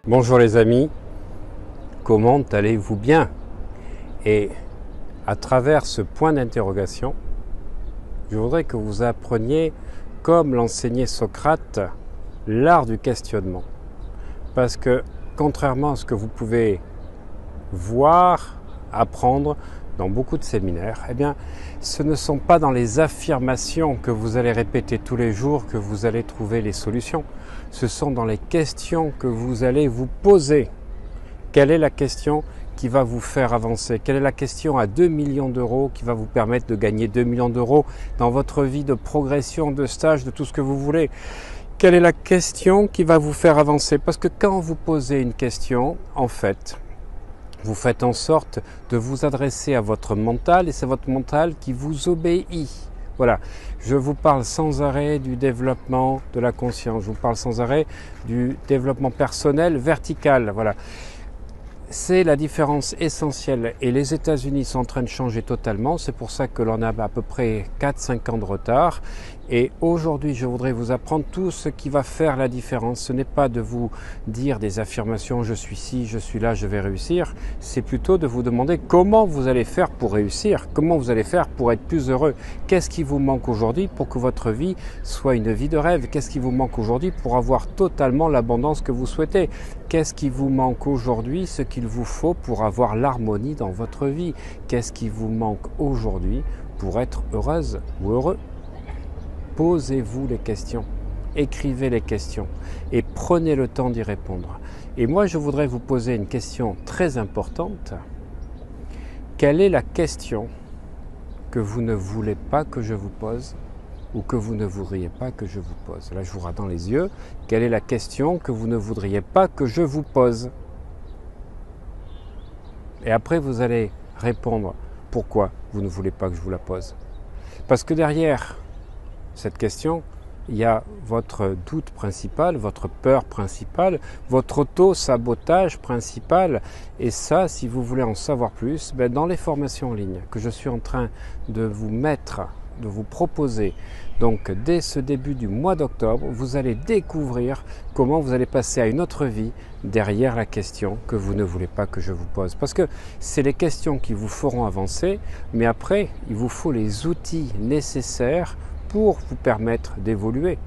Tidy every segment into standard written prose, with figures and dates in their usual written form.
Bonjour les amis, comment allez-vous bien? Et à travers ce point d'interrogation, je voudrais que vous appreniez, comme l'enseignait Socrate, l'art du questionnement. Parce que contrairement à ce que vous pouvez voir, apprendre dans beaucoup de séminaires, eh bien, ce ne sont pas dans les affirmations que vous allez répéter tous les jours que vous allez trouver les solutions. Ce sont dans les questions que vous allez vous poser. Quelle est la question qui va vous faire avancer? Quelle est la question à 2 millions d'euros qui va vous permettre de gagner 2 millions d'euros dans votre vie de progression, de stage, de tout ce que vous voulez? Quelle est la question qui va vous faire avancer? Parce que quand vous posez une question, en fait, vous faites en sorte de vous adresser à votre mental et c'est votre mental qui vous obéit. Voilà, je vous parle sans arrêt du développement de la conscience, je vous parle sans arrêt du développement personnel vertical. Voilà, c'est la différence essentielle et les États-Unis sont en train de changer totalement. C'est pour ça que l'on a à peu près 4-5 ans de retard. Et aujourd'hui, je voudrais vous apprendre tout ce qui va faire la différence. Ce n'est pas de vous dire des affirmations, je suis ci, je suis là, je vais réussir. C'est plutôt de vous demander comment vous allez faire pour réussir, comment vous allez faire pour être plus heureux. Qu'est-ce qui vous manque aujourd'hui pour que votre vie soit une vie de rêve? Qu'est-ce qui vous manque aujourd'hui pour avoir totalement l'abondance que vous souhaitez? Qu'est-ce qui vous manque aujourd'hui, ce qu'il vous faut pour avoir l'harmonie dans votre vie? Qu'est-ce qui vous manque aujourd'hui pour être heureuse ou heureux? Posez-vous les questions, écrivez les questions et prenez le temps d'y répondre. Et moi, je voudrais vous poser une question très importante. Quelle est la question que vous ne voulez pas que je vous pose ou que vous ne voudriez pas que je vous pose? Là, je vous regarde dans les yeux. Quelle est la question que vous ne voudriez pas que je vous pose? Et après, vous allez répondre pourquoi vous ne voulez pas que je vous la pose. Parce que derrière cette question, il y a votre doute principal, votre peur principale, votre auto-sabotage principal. Et ça, si vous voulez en savoir plus, dans les formations en ligne que je suis en train de vous mettre, de vous proposer, donc dès ce début du mois d'octobre, vous allez découvrir comment vous allez passer à une autre vie derrière la question que vous ne voulez pas que je vous pose. Parce que c'est les questions qui vous feront avancer, mais après, il vous faut les outils nécessaires pour vous permettre d'évoluer.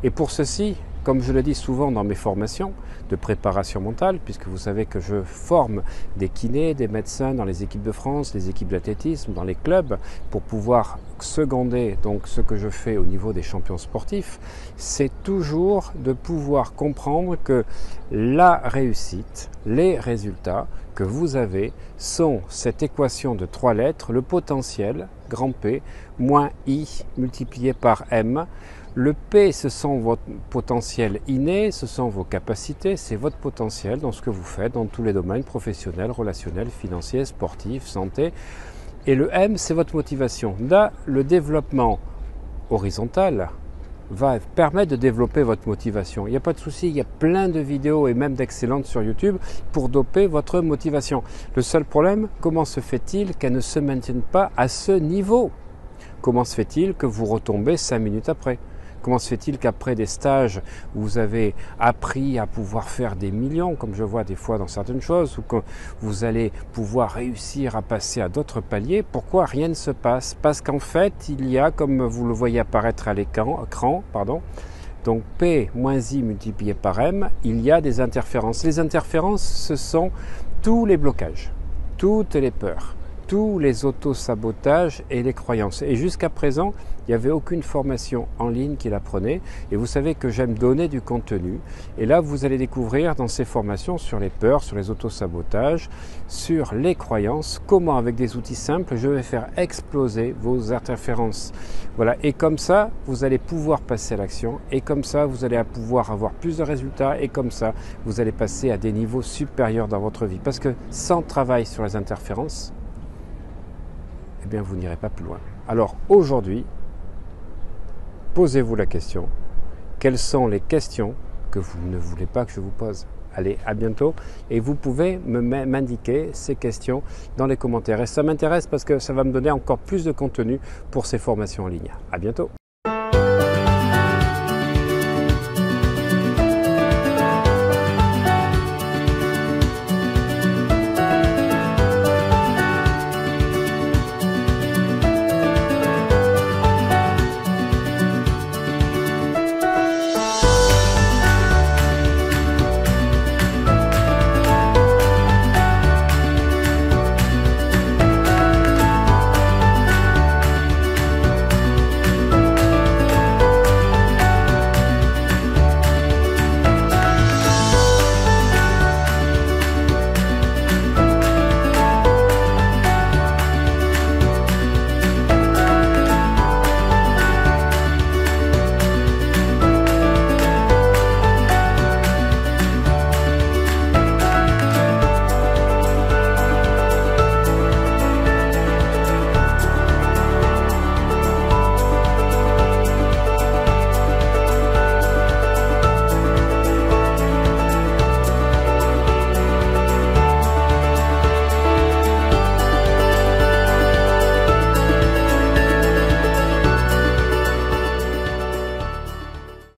Et pour ceci, comme je le dis souvent dans mes formations de préparation mentale, puisque vous savez que je forme des kinés, des médecins dans les équipes de France, les équipes d'athlétisme, dans les clubs, pour pouvoir seconder donc ce que je fais au niveau des champions sportifs, c'est toujours de pouvoir comprendre que la réussite, les résultats que vous avez sont cette équation de 3 lettres, le potentiel, grand P, moins I multiplié par M. Le P, ce sont votre potentiel inné, ce sont vos capacités, c'est votre potentiel dans ce que vous faites, dans tous les domaines professionnels, relationnels, financiers, sportifs, santé. Et le M, c'est votre motivation. Là, le développement horizontal va permettre de développer votre motivation. Il n'y a pas de souci, il y a plein de vidéos et même d'excellentes sur YouTube pour doper votre motivation. Le seul problème, comment se fait-il qu'elle ne se maintienne pas à ce niveau? Comment se fait-il que vous retombez 5 minutes après? Comment se fait-il qu'après des stages où vous avez appris à pouvoir faire des millions, comme je vois des fois dans certaines choses, ou que vous allez pouvoir réussir à passer à d'autres paliers, pourquoi rien ne se passe? Parce qu'en fait, il y a, comme vous le voyez apparaître à l'écran, donc P moins I multiplié par M, il y a des interférences. Les interférences, ce sont tous les blocages, toutes les peurs, tous les auto-sabotages et les croyances. Et jusqu'à présent, il n'y avait aucune formation en ligne qui l'apprenait. Et vous savez que j'aime donner du contenu. Et là, vous allez découvrir dans ces formations sur les peurs, sur les auto-sabotages, sur les croyances, comment avec des outils simples, je vais faire exploser vos interférences. Voilà. Et comme ça, vous allez pouvoir passer à l'action. Et comme ça, vous allez pouvoir avoir plus de résultats. Et comme ça, vous allez passer à des niveaux supérieurs dans votre vie. Parce que sans travail sur les interférences, eh bien, vous n'irez pas plus loin. Alors aujourd'hui, posez-vous la question, quelles sont les questions que vous ne voulez pas que je vous pose? Allez, à bientôt. Et vous pouvez m'indiquer ces questions dans les commentaires. Et ça m'intéresse parce que ça va me donner encore plus de contenu pour ces formations en ligne. À bientôt.